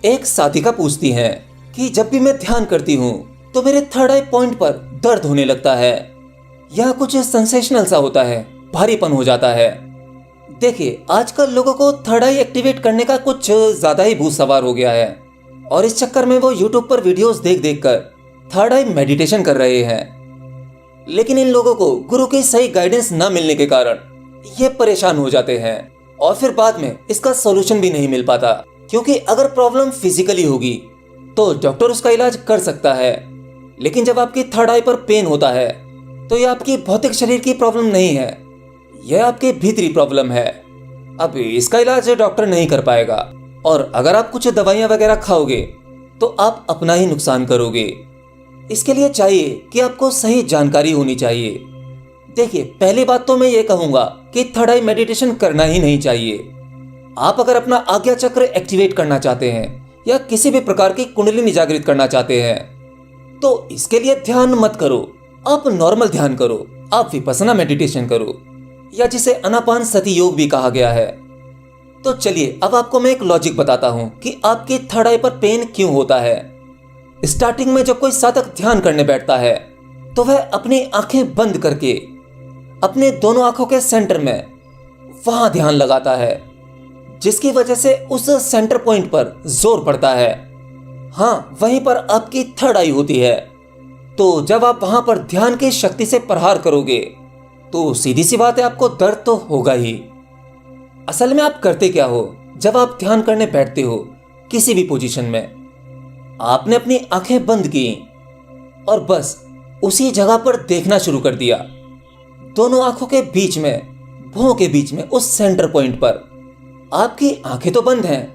एक साथिका पूछती हैं कि जब भी मैं ध्यान करती हूँ तो मेरे थर्ड आई पॉइंट पर दर्द होने लगता है। यह कुछ सेंसेशनल सा होता है, भारीपन हो जाता है। देखिए, आजकल लोगों को थर्ड आई एक्टिवेट करने का कुछ ज्यादा ही भूत सवार हो गया है और इस चक्कर में वो यूट्यूब पर वीडियोस देख देख कर थर्ड आई मेडिटेशन कर रहे हैं। लेकिन इन लोगों को गुरु की सही गाइडेंस न मिलने के कारण ये परेशान हो जाते हैं और फिर बाद में इसका सॉल्यूशन भी नहीं मिल पाता, क्योंकि अगर प्रॉब्लम फिजिकली होगी तो डॉक्टर उसका इलाज कर सकता है। लेकिन जब आपकी थर्ड आई पर पेन होता है तो यह आपकी भौतिक शरीर की प्रॉब्लम नहीं है, यह आपकी भीतरी प्रॉब्लम है। अब इसका इलाज डॉक्टर नहीं कर पाएगा और अगर आप कुछ दवाइयां वगैरह खाओगे तो आप अपना ही नुकसान करोगे। इसके लिए चाहिए कि आपको सही जानकारी होनी चाहिए। देखिए, पहली बात तो मैं ये कहूंगा कि थर्ड आई मेडिटेशन करना ही नहीं चाहिए। आप अगर अपना आज्ञा चक्र एक्टिवेट करना चाहते हैं या किसी भी प्रकार की कुंडलिनी जागृत करना चाहते हैं तो इसके लिए ध्यान मत करो, आप नॉर्मल ध्यान करो, आप विपස්සना मेडिटेशन करो, या जिसे आनापानसति योग भी कहा गया है। तो चलिए, अब आपको मैं एक लॉजिक बताता हूं कि आपकी थर्ड आई पर पेन क्यों होता है। स्टार्टिंग में जब कोई साधक ध्यान करने बैठता है तो वह अपनी आंखें बंद करके अपने दोनों आंखों के सेंटर में वहां ध्यान लगाता है, जिसकी वजह से उस सेंटर पॉइंट पर जोर पड़ता है। हाँ, वहीं पर आपकी थर्ड आई होती है। तो जब आप वहां पर ध्यान की शक्ति से प्रहार करोगे तो सीधी सी बात है, आपको दर्द तो होगा ही। असल में आप करते क्या हो, जब आप ध्यान करने बैठते हो किसी भी पोजीशन में, आपने अपनी आंखें बंद की और बस उसी जगह पर देखना शुरू कर दिया। दोनों आंखों के बीच में, भौं के बीच में, उस सेंटर पॉइंट पर आपकी आंखें तो बंद हैं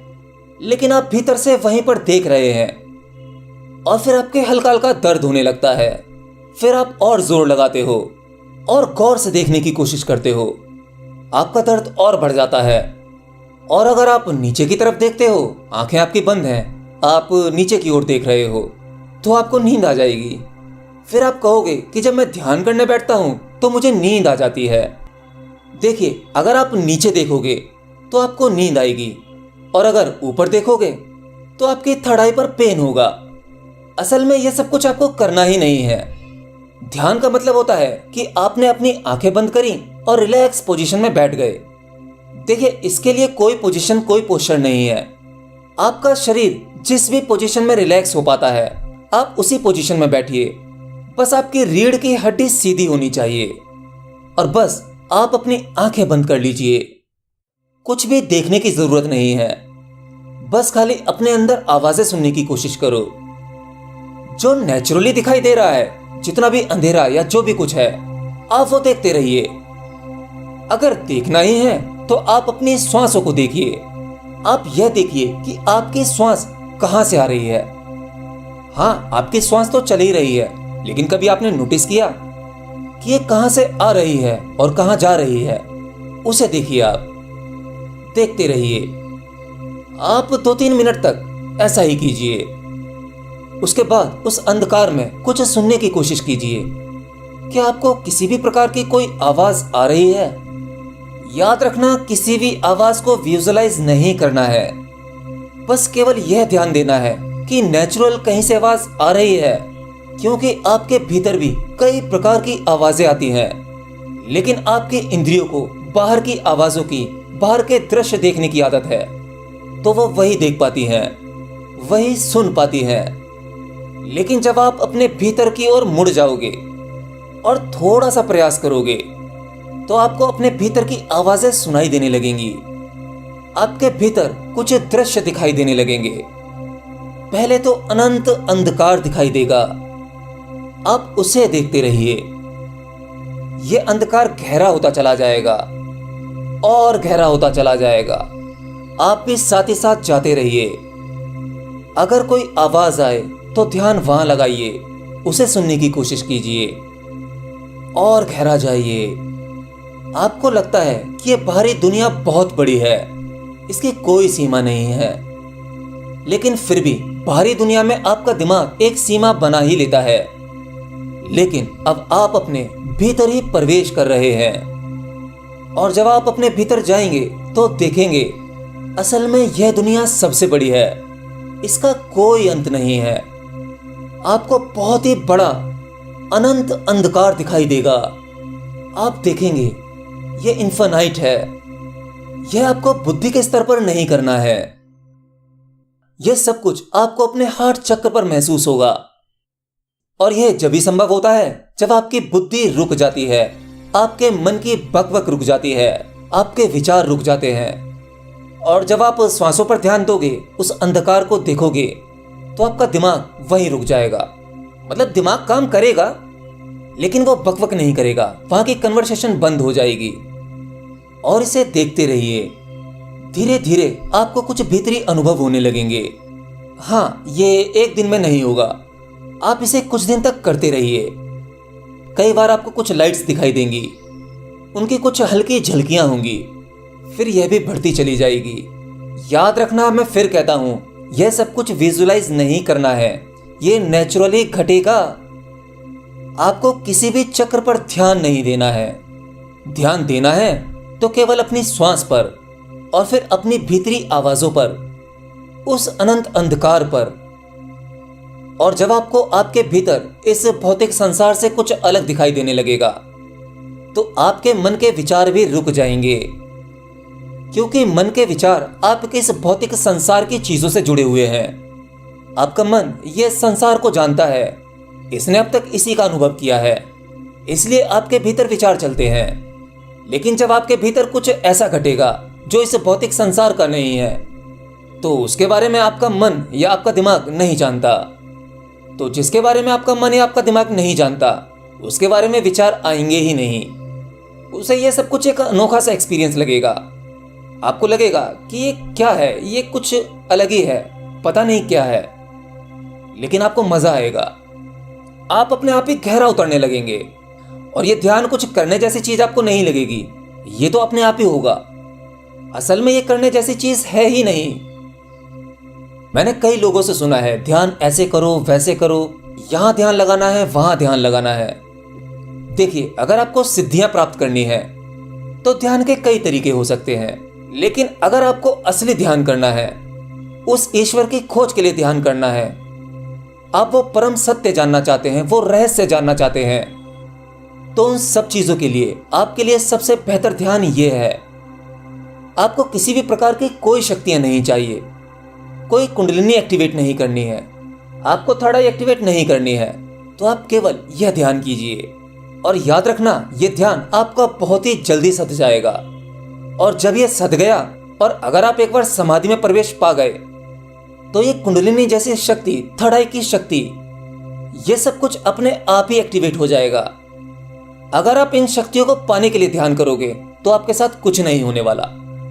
लेकिन आप भीतर से वहीं पर देख रहे हैं और फिर आपके हल्का हल्का दर्द होने लगता है। फिर आप और जोर लगाते हो और गौर से देखने की कोशिश करते हो, आपका दर्द और बढ़ जाता है। और अगर आप नीचे की तरफ देखते हो, आंखें आपकी बंद हैं, आप नीचे की ओर देख रहे हो, तो आपको नींद आ जाएगी। फिर आप कहोगे कि जब मैं ध्यान करने बैठता हूं तो मुझे नींद आ जाती है। देखिए, अगर आप नीचे देखोगे तो आपको नींद आएगी और अगर ऊपर देखोगे तो आपकी थर्ड आई पर पेन होगा। असल में यह सब कुछ आपको करना ही नहीं है। ध्यान का मतलब होता है कि आपने अपनी आंखें बंद करी और रिलैक्स पोजीशन में बैठ गए। देखिए, इसके लिए कोई पोजीशन, कोई पोस्चर नहीं है। आपका शरीर जिस भी पोजीशन में रिलैक्स हो पाता है, आप उसी पोजीशन में बैठिए। बस आपकी रीढ़ की हड्डी सीधी होनी चाहिए और बस आप अपनी आंखें बंद कर लीजिए। कुछ भी देखने की जरूरत नहीं है, बस खाली अपने अंदर आवाजें सुनने की कोशिश करो। जो नेचुरली दिखाई दे रहा है, जितना भी अंधेरा या जो भी कुछ है, आप वो देखते रहिए। अगर देखना ही है तो आप अपनी श्वासों को देखिए। आप यह देखिए कि आपकी श्वास कहां से आ रही है। हाँ, आपकी श्वास तो चल ही रही है, लेकिन कभी आपने नोटिस किया कि ये कहां से आ रही है और कहां जा रही है? उसे देखिए, आप देखते रहिए। आप 2-3 मिनट तक ऐसा ही कीजिए। उसके बाद उस अंधकार में कुछ सुनने की कोशिश कीजिए। क्या आपको किसी भी प्रकार की कोई आवाज आ रही है? याद रखना, किसी भी आवाज को विजुअलाइज नहीं करना है, बस केवल यह ध्यान देना है कि नेचुरल कहीं से आवाज आ रही है, क्योंकि आपके भीतर भी कई प्रकार की आवाजें आती हैं, लेकिन आपके इंद्रियों को बाहर की आवाजों की, बाहर के दृश्य देखने की आदत है, तो वो वही देख पाती हैं, वही सुन पाती हैं। लेकिन जब आप अपने भीतर की ओर मुड़ जाओगे और थोड़ा सा प्रयास करोगे तो आपको अपने भीतर की आवाजें सुनाई देने लगेंगी। आपके भीतर कुछ दृश्य दिखाई देने लगेंगे। पहले तो अनंत अंधकार दिखाई देगा, आप उसे देखते रहिए। यह अंधकार गहरा होता चला जाएगा और गहरा होता चला जाएगा। आप भी साथ ही साथ जाते रहिए। अगर कोई आवाज आए तो ध्यान वहां लगाइए, उसे सुनने की कोशिश कीजिए और गहरा जाइए। आपको लगता है कि यह बाहरी दुनिया बहुत बड़ी है, इसकी कोई सीमा नहीं है, लेकिन फिर भी बाहरी दुनिया में आपका दिमाग एक सीमा बना ही लेता है। लेकिन अब आप अपने भीतर ही प्रवेश कर रहे हैं और जब आप अपने भीतर जाएंगे तो देखेंगे असल में यह दुनिया सबसे बड़ी है। इसका कोई अंत नहीं है। आपको बहुत ही बड़ा अनंत अंधकार दिखाई देगा। आप देखेंगे ये इन्फिनाइट है। यह आपको बुद्धि के स्तर पर नहीं करना है। यह सब कुछ आपको अपने हार्ट चक्र पर महसूस होगा। और यह जब भी संभव होता है जब आपकी बुद्धि रुक जाती है, आपके मन की बकबक रुक जाती है, आपके विचार रुक जाते हैं। और जब आप श्वासों पर ध्यान दोगे, उस अंधकार को देखोगे, तो आपका दिमाग वहीं रुक जाएगा। मतलब दिमाग काम करेगा लेकिन वो बकबक नहीं करेगा, वहां की कन्वर्सेशन बंद हो जाएगी। और इसे देखते रहिए। धीरे धीरे आपको कुछ भीतरी अनुभव होने लगेंगे। हाँ, ये एक दिन में नहीं होगा, आप इसे कुछ दिन तक करते रहिए। कई बार आपको कुछ लाइट्स दिखाई देंगी, उनकी कुछ हल्की झलकियां होंगी, फिर यह भी बढ़ती चली जाएगी। याद रखना, मैं फिर कहता हूं, यह सब कुछ विजुलाइज नहीं करना है, ये नेचुरली घटेगा। आपको किसी भी चक्र पर ध्यान नहीं देना है। ध्यान देना है तो केवल अपनी श्वास पर और फिर अपनी भीतरी आवाजों पर, उस अनंत अंधकार पर। और जब आपको आपके भीतर इस भौतिक संसार से कुछ अलग दिखाई देने लगेगा, तो आपके मन के विचार भी रुक जाएंगे, क्योंकि मन के विचार आपके इस भौतिक संसार की चीजों से जुड़े हुए हैं। आपका मन यह संसार को जानता है, इसने अब तक इसी का अनुभव किया है, इसलिए आपके भीतर विचार चलते हैं। लेकिन जब आपके भीतर कुछ ऐसा घटेगा जो इस भौतिक संसार का नहीं है, तो उसके बारे में आपका मन या आपका दिमाग नहीं जानता। तो जिसके बारे में आपका मन या आपका दिमाग नहीं जानता, उसके बारे में विचार आएंगे ही नहीं। उसे यह सब कुछ एक अनोखा सा एक्सपीरियंस लगेगा। आपको लगेगा कि ये क्या है, ये कुछ अलग ही है, पता नहीं क्या है, लेकिन आपको मजा आएगा। आप अपने आप ही गहरा उतरने लगेंगे। और ये ध्यान कुछ करने जैसी चीज आपको नहीं लगेगी, ये तो अपने आप ही होगा। असल में ये करने जैसी चीज है ही नहीं। मैंने कई लोगों से सुना है, ध्यान ऐसे करो, वैसे करो, यहां ध्यान लगाना है, वहां ध्यान लगाना है। देखिए, अगर आपको सिद्धियां प्राप्त करनी है तो ध्यान के कई तरीके हो सकते हैं, लेकिन अगर आपको असली ध्यान करना है, उस ईश्वर की खोज के लिए ध्यान करना है, आप वो परम सत्य जानना चाहते हैं, वो रहस्य जानना चाहते हैं, तो उन सब चीजों के लिए आपके लिए सबसे बेहतर ध्यान ये है। आपको किसी भी प्रकार की कोई शक्तियां नहीं चाहिए, कोई कुंडलिनी एक्टिवेट नहीं करनी है, आपको थर्ड आई एक्टिवेट नहीं करनी है, तो आप केवल यह ध्यान कीजिए। और याद रखना, यह ध्यान आपका बहुत ही जल्दी सध जाएगा। और जब यह सध गया और अगर आप एक बार समाधि में प्रवेश पा गए, तो ये कुंडलिनी जैसी शक्ति, थर्ड आई की शक्ति, ये सब कुछ अपने आप ही एक्टिवेट हो जाएगा। अगर आप इन शक्तियों को पाने के लिए ध्यान करोगे तो आपके साथ कुछ नहीं होने वाला,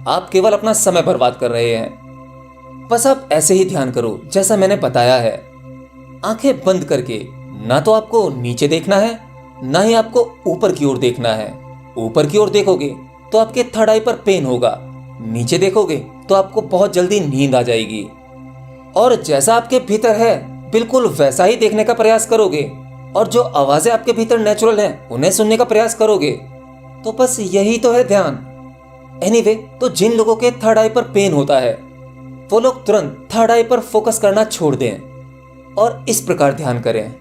आप केवल अपना समय बर्बाद कर रहे हैं। बस आप ऐसे ही ध्यान करो जैसा मैंने बताया है, आंखें बंद करके। ना तो आपको नीचे देखना है, ना ही आपको ऊपर की ओर देखना है। ऊपर की ओर देखोगे तो आपके थर्ड आई पर पेन होगा, नीचे देखोगे तो आपको बहुत जल्दी नींद आ जाएगी। और जैसा आपके भीतर है बिल्कुल वैसा ही देखने का प्रयास करोगे, और जो आवाजें आपके भीतर नेचुरल हैं उन्हें सुनने का प्रयास करोगे। तो बस यही तो है ध्यान। एनीवे, तो जिन लोगों के थर्ड आई पर पेन होता है, वो लोग तुरंत थर्ड आई पर फोकस करना छोड़ दें और इस प्रकार ध्यान करें।